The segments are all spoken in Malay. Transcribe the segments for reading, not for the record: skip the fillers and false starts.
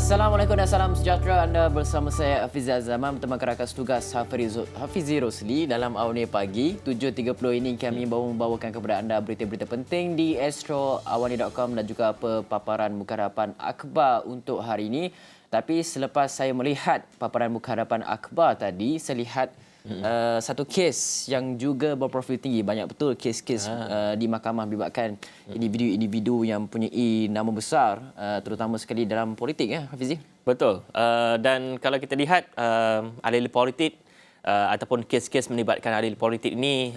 Assalamualaikum dan salam sejahtera. Anda bersama saya Hafiz Zaman bersama rakan tugas Hafizi Rosli dalam Awani Pagi 7.30 ini kami membawakan kepada anda berita-berita penting di astroawani.com dan juga paparan muka hadapan akhbar untuk hari ini. Tapi selepas saya melihat paparan muka hadapan akhbar tadi, saya lihat satu kes yang juga berprofil tinggi. Banyak betul kes-kes di mahkamah melibatkan individu-individu yang mempunyai nama besar, terutama sekali dalam politik, ya, Hafizi? Betul. Dan kalau kita lihat ahli politik ataupun kes-kes melibatkan ahli politik ini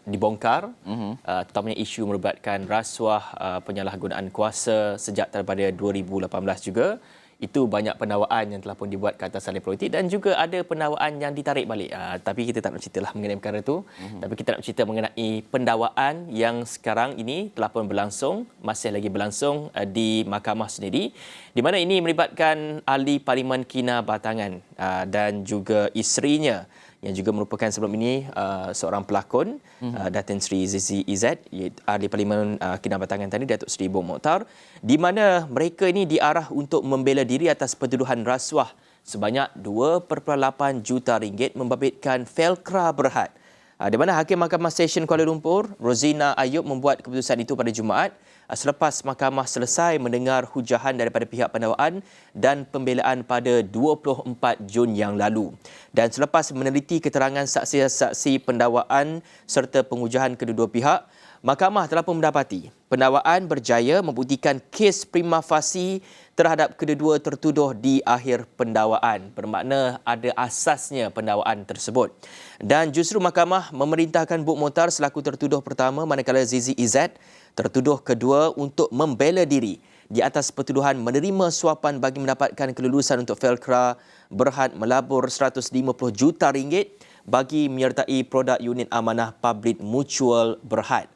dibongkar, terutamanya isu melibatkan rasuah, penyalahgunaan kuasa sejak daripada 2018 juga. Itu banyak pendakwaan yang telah pun dibuat ke atas ahli politik dan juga ada pendakwaan yang ditarik balik. Tapi kita tak nak ceritalah mengenai perkara itu. Tapi kita nak cerita mengenai pendakwaan yang sekarang ini telah pun berlangsung, masih lagi berlangsung di mahkamah sendiri, di mana ini melibatkan ahli Parlimen Kinabatangan dan juga isterinya yang juga merupakan sebelum ini seorang pelakon, Datin Sri Zizi Izzat, ahli Parlimen Kinabatangan tadi, Datuk Seri Bob Mokhtar, di mana mereka ini diarah untuk membela diri atas pentuduhan rasuah sebanyak 2.8 juta ringgit membabitkan Felcra Berhad. Di mana Hakim Mahkamah Session Kuala Lumpur, Rosina Ayub, membuat keputusan itu pada Jumaat selepas mahkamah selesai mendengar hujahan daripada pihak pendakwaan dan pembelaan pada 24 Jun yang lalu. Dan selepas meneliti keterangan saksi-saksi pendakwaan serta pengujahan kedua-dua pihak, mahkamah telah pun mendapati pendakwaan berjaya membuktikan kes prima facie terhadap kedua-dua tertuduh di akhir pendakwaan. Bermakna ada asasnya pendakwaan tersebut. Dan justru mahkamah memerintahkan Bob Mokhtar selaku tertuduh pertama, manakala Zizi Izzat tertuduh kedua, untuk membela diri di atas pertuduhan menerima suapan bagi mendapatkan kelulusan untuk Felcra Berhad melabur 150 juta ringgit bagi menyertai produk unit amanah Public Mutual Berhad.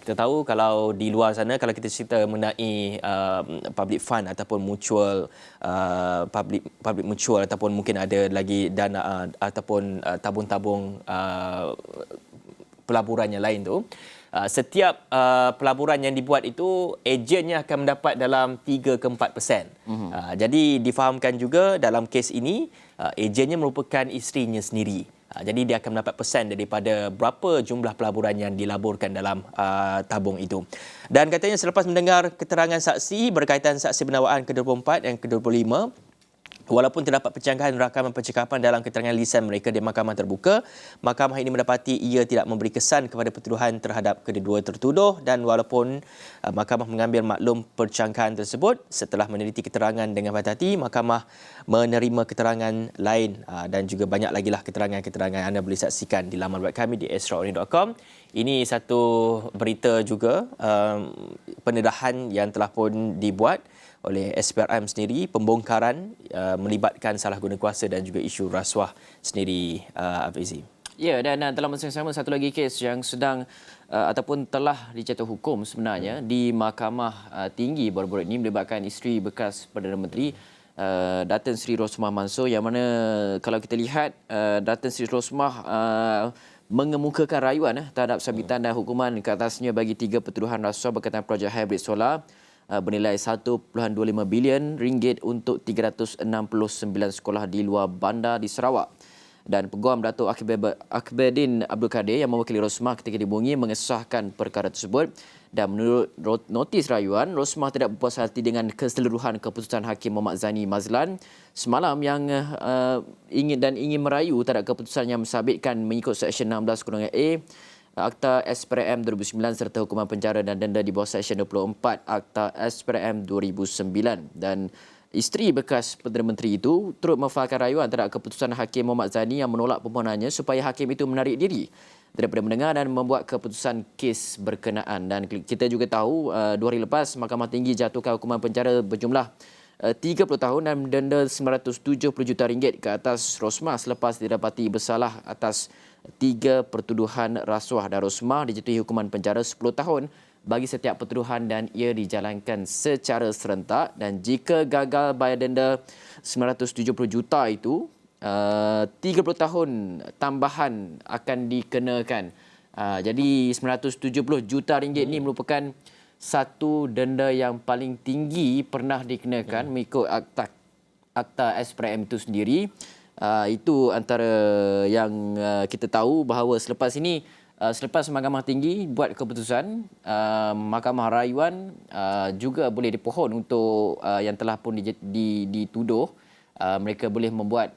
Kita tahu kalau di luar sana, kalau kita cerita mengenai public fund ataupun mutual, public mutual ataupun mungkin ada lagi dana ataupun tabung-tabung pelaburan yang lain tu, setiap pelaburan yang dibuat itu ejennya akan mendapat dalam 3 ke 4%. Jadi difahamkan juga dalam kes ini ejennya merupakan isterinya sendiri. Jadi dia akan mendapat persen daripada berapa jumlah pelaburan yang dilaburkan dalam tabung itu. Dan katanya selepas mendengar keterangan saksi berkaitan saksi pendakwaan ke-24 dan ke-25, walaupun terdapat percanggahan rakaman percakapan dalam keterangan lisan mereka di mahkamah terbuka, mahkamah ini mendapati ia tidak memberi kesan kepada pertuduhan terhadap kedua-dua tertuduh, dan walaupun mahkamah mengambil maklum percanggahan tersebut, setelah meneliti keterangan dengan hati-hati, mahkamah menerima keterangan lain dan juga banyak lagi lah keterangan-keterangan anda boleh saksikan di laman web kami di astroawani.com. Ini satu berita juga pendedahan yang telah pun dibuat oleh SPRM sendiri, pembongkaran melibatkan salah guna kuasa dan juga isu rasuah sendiri, Hafizi. Ya, dan dalam masa yang sama satu lagi kes yang sedang ataupun telah dijatuh hukum sebenarnya di Mahkamah Tinggi baru-baru ini melibatkan isteri bekas Perdana Menteri Datin Sri Rosmah Mansor, yang mana kalau kita lihat Datin Sri Rosmah mengemukakan rayuan terhadap sabitan dan hukuman ke atasnya bagi 3 pertuduhan rasuah berkaitan projek hybrid solar bernilai 1.25 bilion ringgit untuk 369 sekolah di luar bandar di Sarawak. Dan Peguam Datuk Akberdin Abdul Kadir yang mewakili Rosmah ketika dihubungi mengesahkan perkara tersebut. Dan menurut notis rayuan, Rosmah tidak berpuas hati dengan keseluruhan keputusan Hakim Muhammad Zani Mazlan semalam yang ingin merayu terhadap keputusan yang mensabitkan mengikut Seksyen 16(a) Akta SPRM 2009 serta hukuman penjara dan denda di bawah Seksyen 24 Akta SPRM 2009. Dan isteri bekas Perdana Menteri itu turut memfailkan rayuan terhadap keputusan Hakim Muhammad Zani yang menolak permohonannya supaya Hakim itu menarik diri daripada mendengar dan membuat keputusan kes berkenaan. Dan kita juga tahu 2 hari lepas Mahkamah Tinggi jatuhkan hukuman penjara berjumlah 30 tahun dan denda 970 juta ringgit ke atas Rosmah selepas didapati bersalah atas 3 pertuduhan rasuah. Dan Rosmah dijatuhi hukuman penjara 10 tahun bagi setiap pertuduhan dan ia dijalankan secara serentak. Dan jika gagal bayar denda 970 juta itu, 30 tahun tambahan akan dikenakan. Jadi 970 juta ringgit ini merupakan satu denda yang paling tinggi pernah dikenakan mengikut Akta SPRM itu sendiri. Itu antara yang kita tahu bahawa selepas ini, selepas Mahkamah Tinggi buat keputusan, Mahkamah Rayuan juga boleh dipohon untuk yang telah pun dituduh. Mereka boleh membuat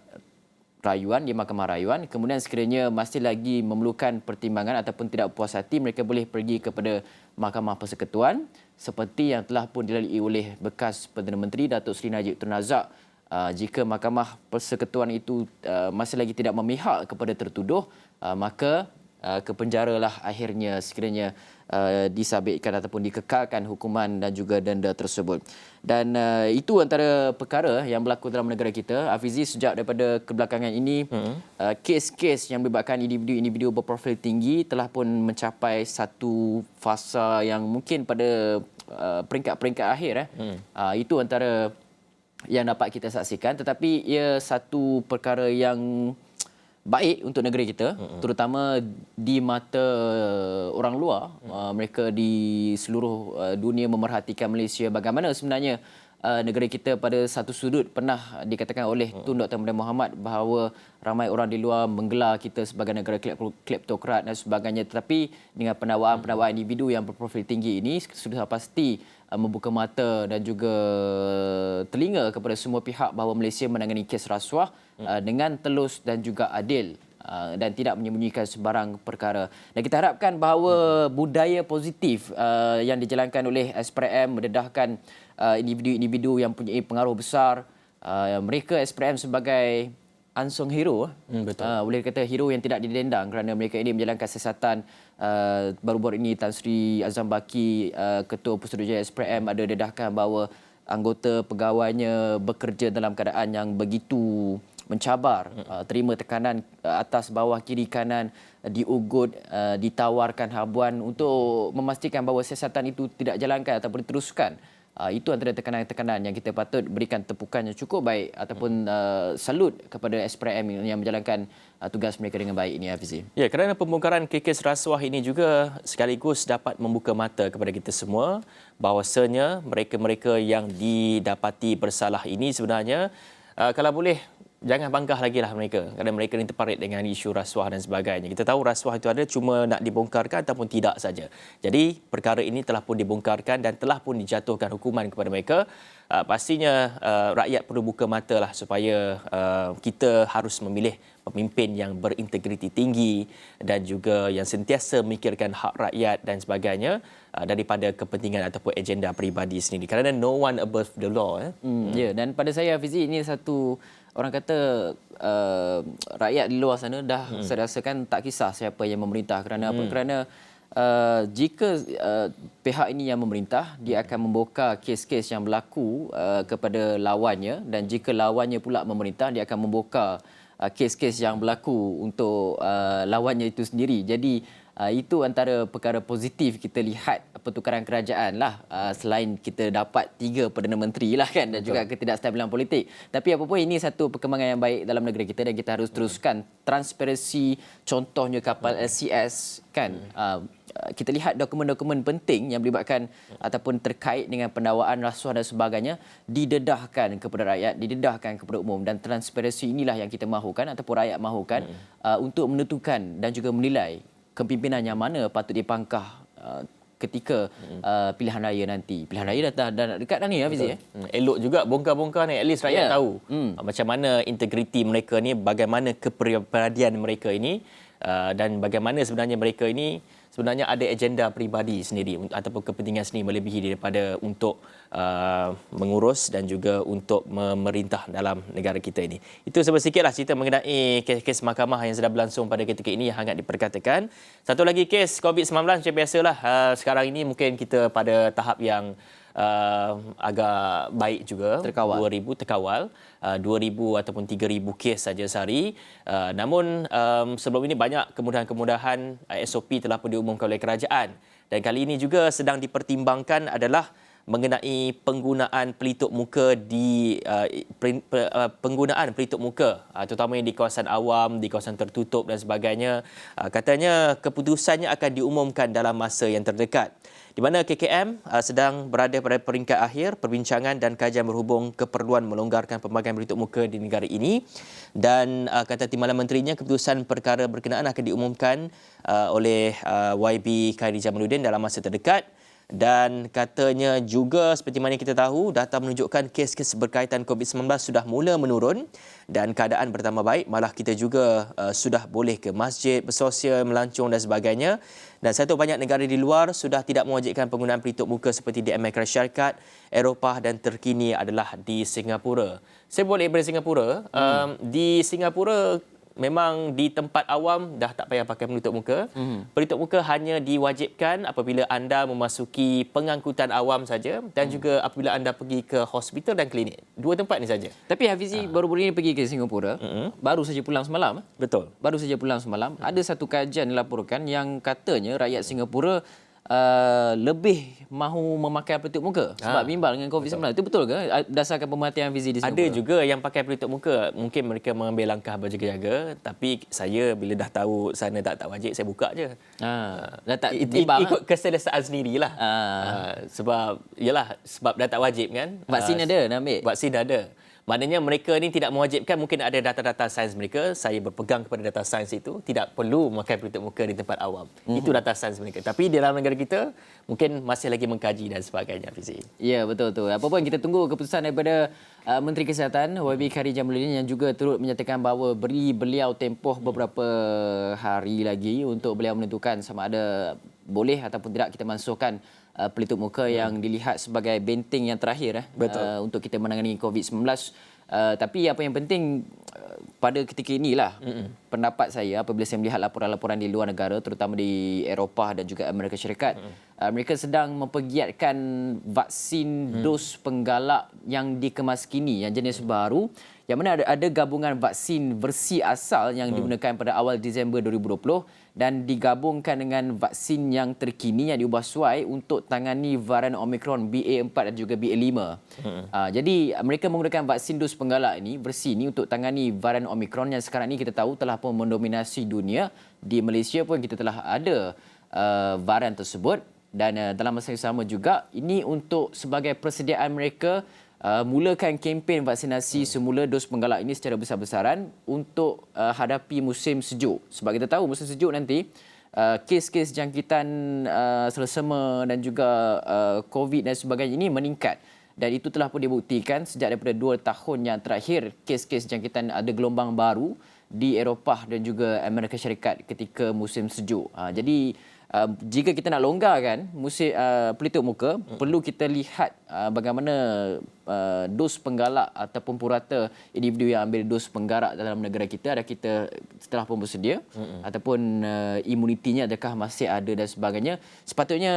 rayuan di Mahkamah Rayuan. Kemudian sekiranya masih lagi memerlukan pertimbangan ataupun tidak puas hati, mereka boleh pergi kepada Mahkamah Persekutuan seperti yang telah pun dilalui oleh bekas Perdana Menteri Datuk Seri Najib Tun Razak. Jika Mahkamah Persekutuan itu masih lagi tidak memihak kepada tertuduh, maka kepenjaralah akhirnya sekiranya disabitkan ataupun dikekalkan hukuman dan juga denda tersebut. Dan itu antara perkara yang berlaku dalam negara kita. Hafizi, sejak daripada kebelakangan ini, kes-kes yang melibatkan individu-individu berprofil tinggi telah pun mencapai satu fasa yang mungkin pada peringkat-peringkat akhir. Itu antara yang dapat kita saksikan, tetapi ia satu perkara yang baik untuk negara kita, terutama di mata orang luar. Mereka di seluruh dunia memerhatikan Malaysia bagaimana sebenarnya negara kita pada satu sudut pernah dikatakan oleh Tun Dr. Mahathir Mohamad bahawa ramai orang di luar menggelar kita sebagai negara kleptokrat dan sebagainya, tetapi dengan pendakwaan individu yang berprofil tinggi ini sudah pasti membuka mata dan juga telinga kepada semua pihak bahawa Malaysia menangani kes rasuah dengan telus dan juga adil dan tidak menyembunyikan sebarang perkara. Dan kita harapkan bahawa budaya positif yang dijalankan oleh SPRM mendedahkan individu-individu yang mempunyai pengaruh besar, mereka SPRM sebagai unsung hero, boleh kata hero yang tidak didendang kerana mereka ini menjalankan siasatan. Baru-baru ini Tan Sri Azam Baki, Ketua Pusatujaya SPRM, ada dedahkan bahawa anggota pegawainya bekerja dalam keadaan yang begitu mencabar, terima tekanan atas bawah kiri kanan, diugut, ditawarkan habuan untuk memastikan bahawa siasatan itu tidak jalankan ataupun diteruskan. Itu antara tekanan-tekanan yang kita patut berikan tepukan yang cukup baik ataupun salut kepada SPRM yang menjalankan tugas mereka dengan baik ini, Hafizi. Ya, kerana pembongkaran kes rasuah ini juga sekaligus dapat membuka mata kepada kita semua bahawasanya mereka-mereka yang didapati bersalah ini sebenarnya kalau boleh jangan bangkah lagi lah mereka, kerana mereka ini terparit dengan isu rasuah dan sebagainya. Kita tahu rasuah itu ada cuma nak dibongkarkan ataupun tidak saja. Jadi perkara ini telah pun dibongkarkan dan telah pun dijatuhkan hukuman kepada mereka. Pastinya rakyat perlu buka mata lah supaya kita harus memilih pemimpin yang berintegriti tinggi dan juga yang sentiasa memikirkan hak rakyat dan sebagainya daripada kepentingan ataupun agenda peribadi sendiri. Kerana no one above the law. Ya, dan pada saya, Hafizi, ini satu orang kata rakyat di luar sana dah saya rasakan tak kisah siapa yang memerintah. Kerana apa? Kerana jika pihak ini yang memerintah, dia akan membuka kes-kes yang berlaku kepada lawannya, dan jika lawannya pula memerintah, dia akan membuka kes-kes yang berlaku untuk lawannya itu sendiri. Jadi itu antara perkara positif kita lihat pertukaran kerajaan lah, selain kita dapat 3 Perdana Menteri lah kan, dan juga ketidakstabilan politik. Tapi apa pun, ini satu perkembangan yang baik dalam negara kita dan kita harus teruskan transparansi. Contohnya kapal LCS kan, kita lihat dokumen-dokumen penting yang melibatkan ataupun terkait dengan pendakwaan rasuah dan sebagainya didedahkan kepada rakyat, didedahkan kepada umum, dan transparansi inilah yang kita mahukan ataupun rakyat mahukan untuk menentukan dan juga menilai kepimpinan yang mana patut dipangkah ketika pilihan raya nanti. Pilihan raya dah nak dekat dah ni, Hafiz. Elok juga bongkar-bongkar ni, at least rakyat tahu macam mana integriti mereka ni, bagaimana kepribadian mereka ini, dan bagaimana sebenarnya mereka ini sebenarnya ada agenda peribadi sendiri ataupun kepentingan sendiri melebihi daripada untuk mengurus dan juga untuk memerintah dalam negara kita ini. Itu sedikitlah cerita mengenai kes mahkamah yang sedang berlangsung pada ketika ini yang hangat diperkatakan. Satu lagi kes COVID-19 macam biasalah. Sekarang ini mungkin kita pada tahap yang agak baik juga, terkawal. 2,000 terkawal, 2,000 ataupun 3,000 kes saja sehari. Namun sebelum ini banyak kemudahan-kemudahan SOP telah pun diumumkan oleh kerajaan, dan kali ini juga sedang dipertimbangkan adalah mengenai penggunaan pelitup muka penggunaan pelitup muka terutamanya di kawasan awam, di kawasan tertutup dan sebagainya. Katanya keputusannya akan diumumkan dalam masa yang terdekat. di mana KKM sedang berada pada peringkat akhir perbincangan dan kajian berhubung keperluan melonggarkan pelbagai beritup muka di negara ini. Dan kata Timbalan Menterinya, keputusan perkara berkenaan akan diumumkan oleh YB Khairy Jamaluddin dalam masa terdekat. Dan katanya juga seperti mana kita tahu, data menunjukkan kes-kes berkaitan COVID-19 sudah mula menurun dan keadaan bertambah baik. Malah kita juga sudah boleh ke masjid, bersosial, melancong dan sebagainya. Dan satu banyak negara di luar sudah tidak mewajibkan penggunaan pelitup muka seperti di Amerika Syarikat, Eropah dan terkini adalah di Singapura. Saya boleh dari Singapura. Di Singapura memang di tempat awam dah tak payah pakai pelitup muka. Pelitup muka hanya diwajibkan apabila anda memasuki pengangkutan awam saja dan juga apabila anda pergi ke hospital dan klinik. Dua tempat ni saja. Tapi Hafizi baru-baru ini pergi ke Singapura, baru saja pulang semalam. Betul. Baru saja pulang semalam. Ada satu kajian dilaporkan yang katanya rakyat Singapura lebih mahu memakai pelitup muka sebab bimbang dengan COVID-19. Itu betul ke berdasarkan pemerhatian Hafizi di Singapura? Ada juga yang pakai pelitup muka. Mungkin mereka mengambil langkah berjaga-jaga, tapi saya bila dah tahu sana tak wajib, saya buka je. Dah tak timbang. Ikut keselesaan sendirilah. Sebab dah tak wajib kan. Vaksin ada nak ambil? Vaksin ada. Maknanya mereka ni tidak mewajibkan, mungkin ada data-data sains mereka, saya berpegang kepada data sains itu, tidak perlu memakai pelitup muka di tempat awam. Itu data sains mereka. Tapi di dalam negara kita, mungkin masih lagi mengkaji dan sebagainya, Fizi. Ya, betul-betul. Apa pun kita tunggu keputusan daripada Menteri Kesihatan, YB Khairy Jamaluddin yang juga turut menyatakan bahawa beri beliau tempoh beberapa hari lagi untuk beliau menentukan sama ada boleh ataupun tidak kita masukkan pelitup muka yang dilihat sebagai benteng yang terakhir untuk kita menangani COVID-19. Tapi apa yang penting pada ketika inilah pendapat saya apabila saya melihat laporan-laporan di luar negara terutama di Eropah dan juga Amerika Syarikat, mereka sedang mempergiatkan vaksin dos penggalak yang dikemas kini yang jenis baru yang mana ada gabungan vaksin versi asal yang digunakan pada awal Disember 2020 dan digabungkan dengan vaksin yang terkini yang diubah suai untuk tangani varian Omicron BA4 dan juga BA5. Jadi mereka menggunakan vaksin dos penggalak ini, versi ini untuk tangani varian Omicron yang sekarang ini kita tahu telah pun mendominasi dunia. Di Malaysia pun kita telah ada varian tersebut dan dalam masa yang sama juga ini untuk sebagai persediaan mereka mulakan kempen vaksinasi semula dos penggalak ini secara besar-besaran untuk hadapi musim sejuk. Sebab kita tahu musim sejuk nanti kes-kes jangkitan selesema dan juga COVID dan sebagainya ini meningkat. Dan itu telah pun dibuktikan sejak daripada 2 tahun yang terakhir kes-kes jangkitan ada gelombang baru di Eropah dan juga Amerika Syarikat ketika musim sejuk. Jadi jika kita nak longgarkan musim pelitup muka, perlu kita lihat bagaimana dos penggalak ataupun purata individu yang ambil dos penggalak dalam negara kita, adakah kita setelah pun bersedia ataupun imunitinya adakah masih ada dan sebagainya. Sepatutnya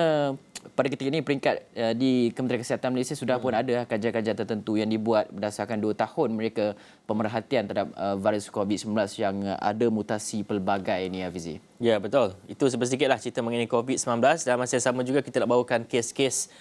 pada ketika ini peringkat di Kementerian Kesihatan Malaysia sudah pun ada kajian-kajian tertentu yang dibuat berdasarkan 2 tahun mereka pemerhatian terhadap virus COVID-19 yang ada mutasi pelbagai ini, Hafizi. Ya, betul. Itu sedikitlah cerita mengenai COVID-19 dan masa yang sama juga kita nak bawakan kes-kes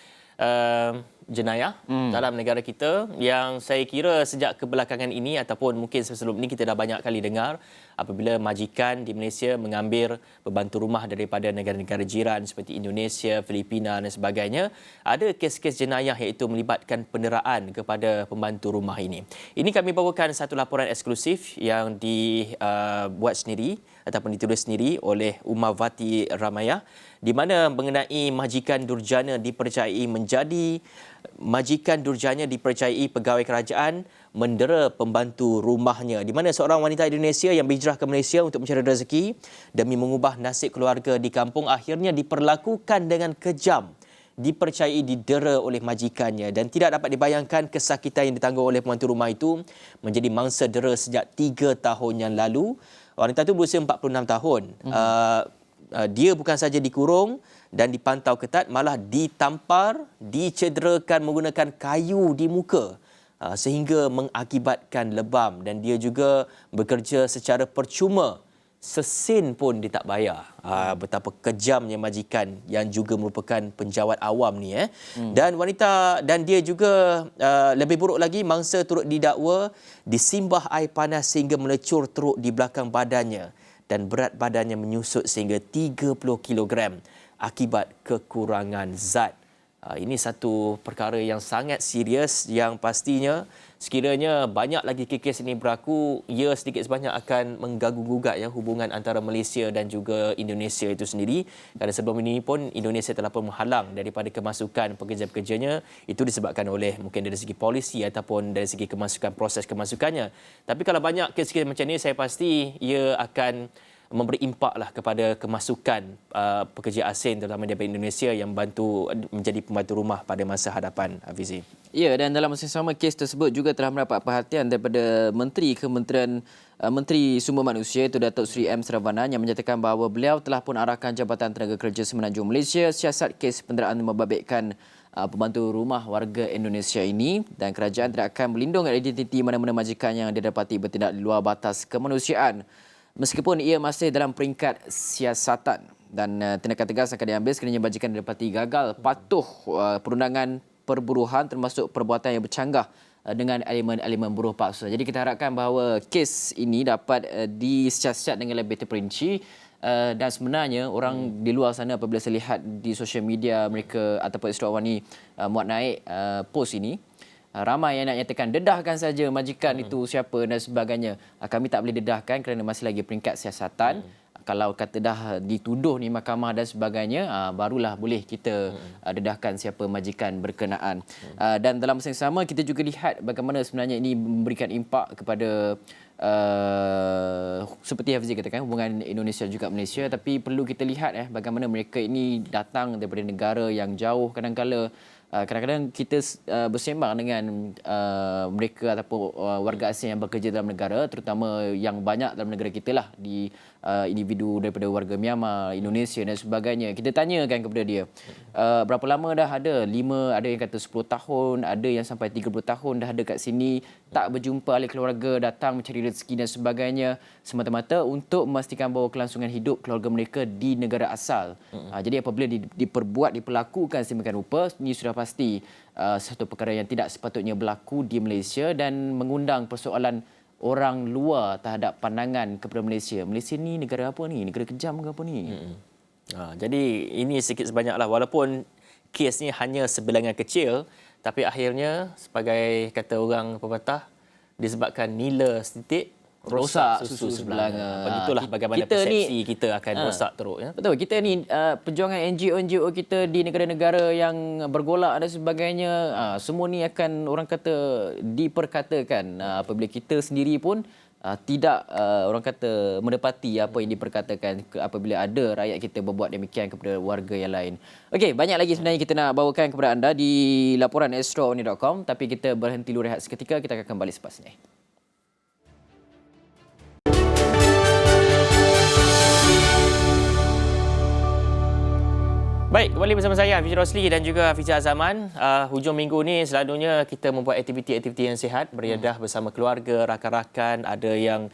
jenayah dalam negara kita yang saya kira sejak kebelakangan ini ataupun mungkin sebelum ini kita dah banyak kali dengar apabila majikan di Malaysia mengambil pembantu rumah daripada negara-negara jiran seperti Indonesia, Filipina dan sebagainya. Ada kes-kes jenayah iaitu melibatkan penderaan kepada pembantu rumah ini. Ini kami bawakan satu laporan eksklusif yang dibuat sendiri ataupun ditulis sendiri oleh Umawati Ramayah di mana mengenai majikan durjana dipercayai pegawai kerajaan mendera pembantu rumahnya, di mana seorang wanita Indonesia yang berhijrah ke Malaysia untuk mencari rezeki demi mengubah nasib keluarga di kampung akhirnya diperlakukan dengan kejam, dipercayai didera oleh majikannya dan tidak dapat dibayangkan kesakitan yang ditanggung oleh pembantu rumah itu menjadi mangsa dera sejak 3 tahun yang lalu. Wanita itu berusia 46 tahun. Dia bukan saja dikurung dan dipantau ketat, malah ditampar, dicederakan menggunakan kayu di muka sehingga mengakibatkan lebam dan dia juga bekerja secara percuma. Sesin pun dia tak bayar. Betapa kejamnya majikan yang juga merupakan penjawat awam ni. Dan wanita dan dia juga lebih buruk lagi, mangsa turut didakwa disimbah air panas sehingga melecur teruk di belakang badannya dan berat badannya menyusut sehingga 30 kilogram. akibat kekurangan zat. Ini satu perkara yang sangat serius yang pastinya sekiranya banyak lagi kes ini berlaku, ia sedikit sebanyak akan mengganggu-gugat hubungan antara Malaysia dan juga Indonesia itu sendiri. Kerana sebelum ini pun Indonesia telah pun menghalang daripada kemasukan pekerja-pekerjanya. Itu disebabkan oleh mungkin dari segi polisi ataupun dari segi kemasukan, proses kemasukannya. Tapi kalau banyak kes-kes macam ini, saya pasti ia akan memberi impaklah kepada kemasukan pekerja asing terutama daripada Indonesia yang menjadi pembantu rumah pada masa hadapan, Fizi. Ya, dan dalam masa yang sama kes tersebut juga telah mendapat perhatian daripada Menteri Sumber Manusia itu Datuk Seri M. Saravanan yang menyatakan bahawa beliau telah pun arahkan Jabatan Tenaga Kerja Semenanjung Malaysia siasat kes penderaan membabitkan pembantu rumah warga Indonesia ini, dan kerajaan tidak akan melindungi identiti mana-mana majikan yang didapati bertindak di luar batas kemanusiaan. Meskipun ia masih dalam peringkat siasatan, dan tindakan tegas akan diambil sekiranya majikan didapati gagal patuh perundangan perburuhan termasuk perbuatan yang bercanggah dengan elemen-elemen buruh paksa. Jadi kita harapkan bahawa kes ini dapat disiasat dengan lebih terperinci, dan sebenarnya orang di luar sana apabila saya lihat di sosial media mereka ataupun Israwani muat naik post ini, ramai yang nak nyatakan dedahkan saja majikan itu siapa dan sebagainya. Kami tak boleh dedahkan kerana masih lagi peringkat siasatan. Kalau kata dah dituduh ni mahkamah dan sebagainya, barulah boleh kita dedahkan siapa majikan berkenaan. Dan dalam masa yang sama kita juga lihat bagaimana sebenarnya ini memberikan impak kepada seperti Hafizi katakan hubungan Indonesia juga Malaysia, tapi perlu kita lihat bagaimana mereka ini datang daripada negara yang jauh. Kadang-kadang kita bersembang dengan mereka ataupun warga asing yang bekerja dalam negara, terutama yang banyak dalam negara kita lah, di individu daripada warga Myanmar, Indonesia dan sebagainya. Kita tanyakan kepada dia, berapa lama dah ada? 5, ada yang kata 10 tahun, ada yang sampai 30 tahun dah ada kat sini, tak berjumpa ahli keluarga, datang mencari rezeki dan sebagainya, semata-mata untuk memastikan bahawa kelangsungan hidup keluarga mereka di negara asal. Jadi apabila diperlakukan sedemikian rupa, ini sudah pasti satu perkara yang tidak sepatutnya berlaku di Malaysia dan mengundang persoalan orang luar terhadap pandangan kepada Malaysia. Malaysia ni negara apa ni? Negara kejam ke apa ni? Jadi ini sedikit sebanyaklah, walaupun kes ni hanya sebilangan kecil, tapi akhirnya sebagai kata orang pepatah, disebabkan nila setitik rosak susu sebelanga. Begitulah bagaimana persepsi kita akan rosak teruk. Betul, kita ni perjuangan NGO kita di negara-negara yang bergolak dan sebagainya, semua ni akan orang kata diperkatakan apabila kita sendiri pun tidak orang kata mendapati apa yang diperkatakan apabila ada rakyat kita berbuat demikian kepada warga yang lain. Okey, banyak lagi sebenarnya kita nak bawakan kepada anda di laporan astrooni.com, tapi kita berhenti dulu rehat seketika, kita akan kembali selepas ini. Baik, kembali bersama saya Hafiz Rosli dan juga Hafiz Azaman. Hujung minggu ni selalunya kita membuat aktiviti-aktiviti yang sihat, beriadah bersama keluarga, rakan-rakan, ada yang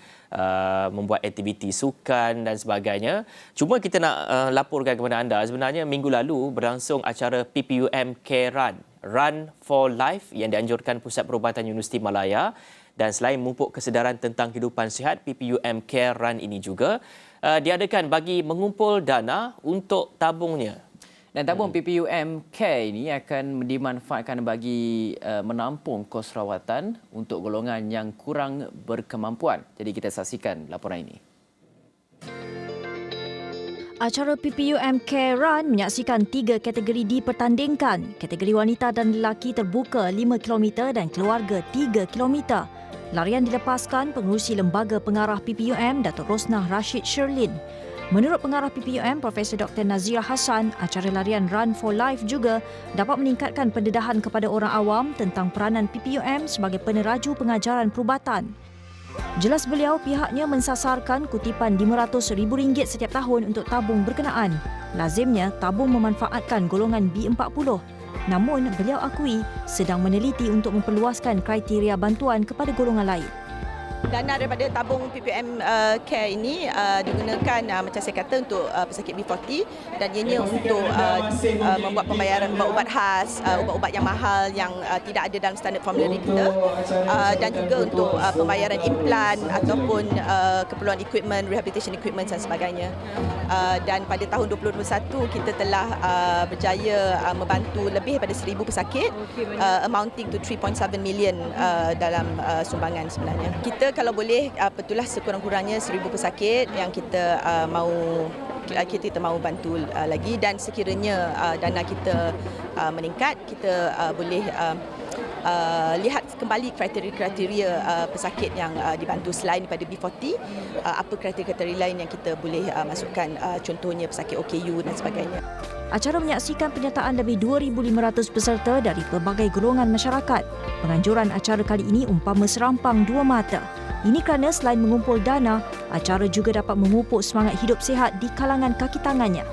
membuat aktiviti sukan dan sebagainya. Cuma kita nak laporkan kepada anda, sebenarnya minggu lalu berlangsung acara PPUM Care Run for Life yang dianjurkan Pusat Perubatan Universiti Malaya, dan selain memupuk kesedaran tentang kehidupan sihat, PPUM Care Run ini juga diadakan bagi mengumpul dana untuk tabungnya. Dan tabung PPUM Care ini akan dimanfaatkan bagi menampung kos rawatan untuk golongan yang kurang berkemampuan. Jadi kita saksikan laporan ini. Acara PPUM Care Run menyaksikan 3 kategori dipertandingkan. Kategori wanita dan lelaki terbuka 5 km dan keluarga 3 km. Larian dilepaskan pengerusi Lembaga Pengarah PPUM, Datuk Rosnah Rashid Sherlin. Menurut pengarah PPUM, Profesor Dr. Nazira Hassan, acara larian Run for Life juga dapat meningkatkan pendedahan kepada orang awam tentang peranan PPUM sebagai peneraju pengajaran perubatan. Jelas beliau, pihaknya mensasarkan kutipan RM500,000 setiap tahun untuk tabung berkenaan. Lazimnya, tabung memanfaatkan golongan B40. Namun, beliau akui sedang meneliti untuk memperluaskan kriteria bantuan kepada golongan lain. Dana daripada tabung PPM Care ini digunakan macam saya kata untuk pesakit B40 dan ianya untuk membuat pembayaran ubat-ubat khas, ubat-ubat yang mahal yang tidak ada dalam standard formulary kita, dan juga untuk pembayaran implan ataupun keperluan equipment, rehabilitation equipment dan sebagainya. Dan pada tahun 2021 kita telah berjaya membantu lebih daripada 1,000 pesakit, amounting to 3.7 million dalam sumbangan sebenarnya. Kita kalau boleh betullah sekurang-kurangnya 1,000 pesakit yang kita mahu bantu lagi, dan sekiranya dana kita meningkat, kita boleh lihat kembali kriteria-kriteria pesakit yang dibantu selain daripada B40, apa kriteria-kriteria lain yang kita boleh masukkan, contohnya pesakit OKU dan sebagainya. Acara menyaksikan penyertaan lebih 2,500 peserta dari pelbagai golongan masyarakat. Penganjuran acara kali ini umpama serampang dua mata. Ini kerana selain mengumpul dana, acara juga dapat memupuk semangat hidup sihat di kalangan kaki tangannya.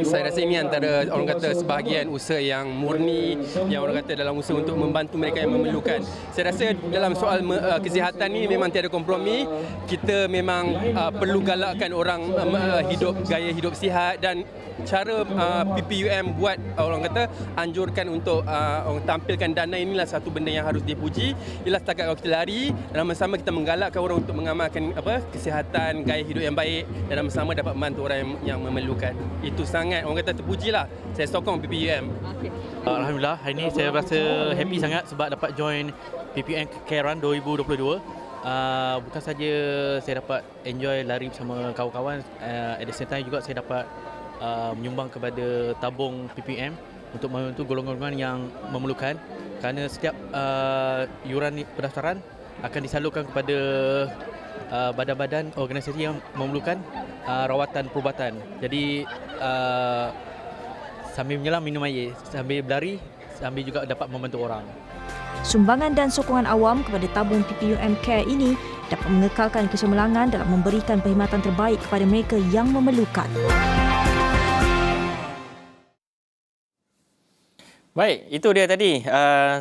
Saya rasa ini antara orang kata sebahagian usaha yang murni, yang orang kata dalam usaha untuk membantu mereka yang memerlukan. Saya rasa dalam soal kesihatan ni memang tiada kompromi. Kita memang perlu galakkan orang gaya hidup sihat, dan cara PPUM buat orang kata anjurkan untuk orang tampilkan dana inilah satu benda yang harus dipuji. Ialah setakat kalau kita lari, dan sama-sama kita menggalakkan orang untuk mengamalkan kesihatan, gaya hidup yang baik, dan sama-sama dapat membantu orang yang memerlukan. Itu sangat orang kata terpujilah. Saya sokong PPUM. Alhamdulillah, hari ini saya rasa happy sangat sebab dapat join PPUM Care Run 2022. Bukan saja saya dapat enjoy lari bersama kawan-kawan, at the same time juga saya dapat menyumbang kepada tabung PPM untuk membantu golongan-golongan yang memerlukan, kerana setiap yuran pendaftaran akan disalurkan kepada badan-badan organisasi yang memerlukan rawatan perubatan. Jadi sambil menyelam minum air, sambil berlari, sambil juga dapat membantu orang. Sumbangan dan sokongan awam kepada tabung PPUM Care ini dapat mengekalkan kecemerlangan dalam memberikan perkhidmatan terbaik kepada mereka yang memerlukan. Baik, itu dia tadi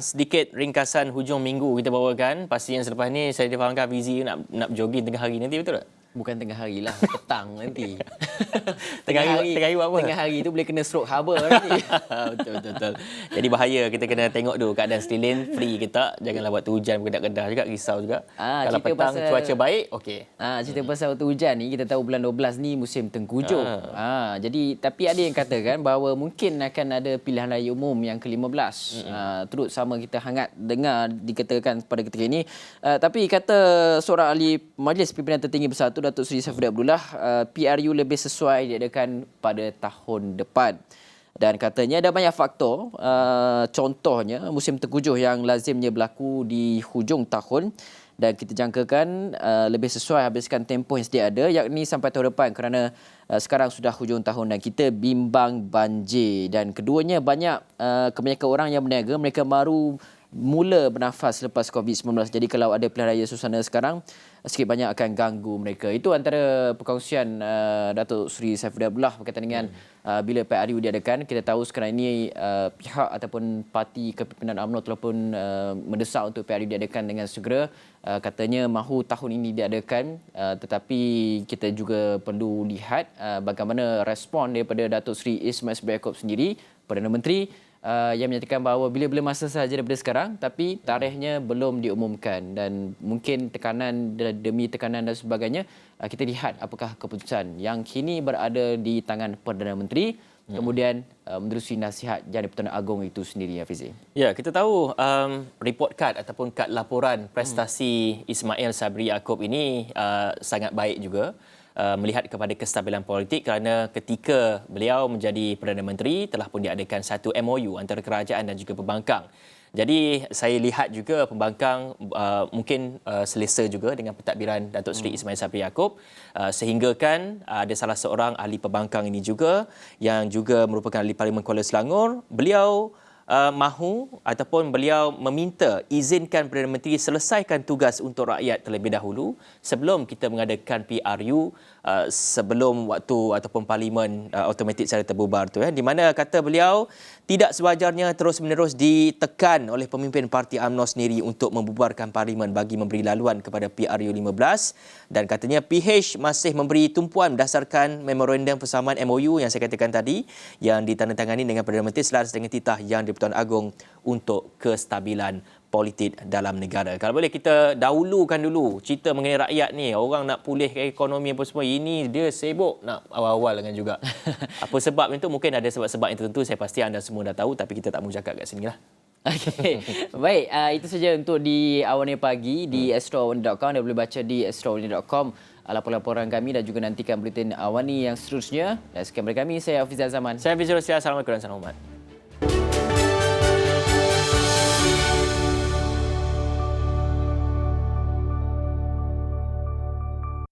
sedikit ringkasan hujung minggu kita bawakan. Pastinya selepas ni saya difahamkan Fizi nak jogging tengah hari nanti, betul tak? Bukan tengah hari lah, petang nanti. Tengah hari buat apa? Tengah hari tu boleh kena stroke harbor nanti. Betul. Jadi bahaya, kita kena tengok dulu keadaan stilin free ke tak. Janganlah waktu hujan berkedah-kedah juga, risau juga. Kalau petang cuaca baik, okey. Cerita pasal waktu hujan ni, kita tahu bulan 12 ni musim tengkujuh. Jadi tapi ada yang katakan bahawa mungkin akan ada pilihan raya umum yang ke-15. Turut sama kita hangat dengar dikatakan pada ketika ini. Tapi kata seorang ahli Majlis Pimpinan Tertinggi Bersatu, Datuk Seri Saifuddin Abdullah, PRU lebih sesuai diadakan pada tahun depan. Dan katanya ada banyak faktor, contohnya musim tengkujuh yang lazimnya berlaku di hujung tahun, dan kita jangkakan lebih sesuai habiskan tempoh yang sedia ada, yakni sampai tahun depan, kerana sekarang sudah hujung tahun dan kita bimbang banjir. Dan keduanya banyak kebanyakan orang yang berniaga, mereka baru mula bernafas selepas COVID-19. Jadi kalau ada pilihan raya suasana sekarang, sikit banyak akan ganggu mereka. Itu antara perkongsian Datuk Seri Saifuddin Abdullah berkaitan dengan bila PRU diadakan. Kita tahu sekarang ini pihak ataupun parti kepimpinan UMNO telah pun mendesak untuk PRU diadakan dengan segera. Katanya mahu tahun ini diadakan, tetapi kita juga perlu lihat bagaimana respon daripada Datuk Seri Ismail Sabri Yaakob sendiri, Perdana Menteri, yang menyatakan bahawa bila-bila masa sahaja daripada sekarang, tapi tarikhnya belum diumumkan, dan mungkin tekanan demi tekanan dan sebagainya, kita lihat apakah keputusan yang kini berada di tangan Perdana Menteri kemudian menerusi nasihat Jabatan Agong itu sendiri, Hafizi. Ya, kita tahu report card ataupun kad laporan prestasi Ismail Sabri Yaakob ini sangat baik juga. Melihat kepada kestabilan politik, kerana ketika beliau menjadi Perdana Menteri telah pun diadakan satu MOU antara kerajaan dan juga pembangkang. Jadi saya lihat juga pembangkang mungkin selesa juga dengan pentadbiran Datuk Seri Ismail Sabri Yaakob, sehinggakan ada salah seorang ahli pembangkang ini juga yang juga merupakan ahli Parlimen Kuala Selangor. Beliau mahu ataupun beliau meminta izinkan Perdana Menteri selesaikan tugas untuk rakyat terlebih dahulu sebelum kita mengadakan PRU sebelum waktu ataupun parlimen automatik secara terbubar tu, di mana kata beliau tidak sewajarnya terus-menerus ditekan oleh pemimpin parti UMNO sendiri untuk membubarkan parlimen bagi memberi laluan kepada PRU15, dan katanya PH masih memberi tumpuan berdasarkan memorandum persamaan MOU yang saya katakan tadi yang ditandatangani dengan Perdana Menteri selaras dengan titah Yang di-Pertuan Agong untuk kestabilan politik dalam negara. Kalau boleh kita dahulukan dulu cerita mengenai rakyat ni. Orang nak pulihkan ekonomi apa semua. Ini dia sibuk nak awal-awal dengan juga. Apa sebab itu? Mungkin ada sebab-sebab yang tertentu. Saya pasti anda semua dah tahu, tapi kita tak mahu cakap kat sini lah. Okey. Baik, itu saja untuk di Awalnya Pagi di astroawani.com. Anda boleh baca di astroawani.com laporan-laporan kami dan juga nantikan buletin Awani yang seterusnya. Dan sekian dari kami, saya Hafizal Zaman. Saya Fizul Rosiah. Assalamualaikum dan salam hormat.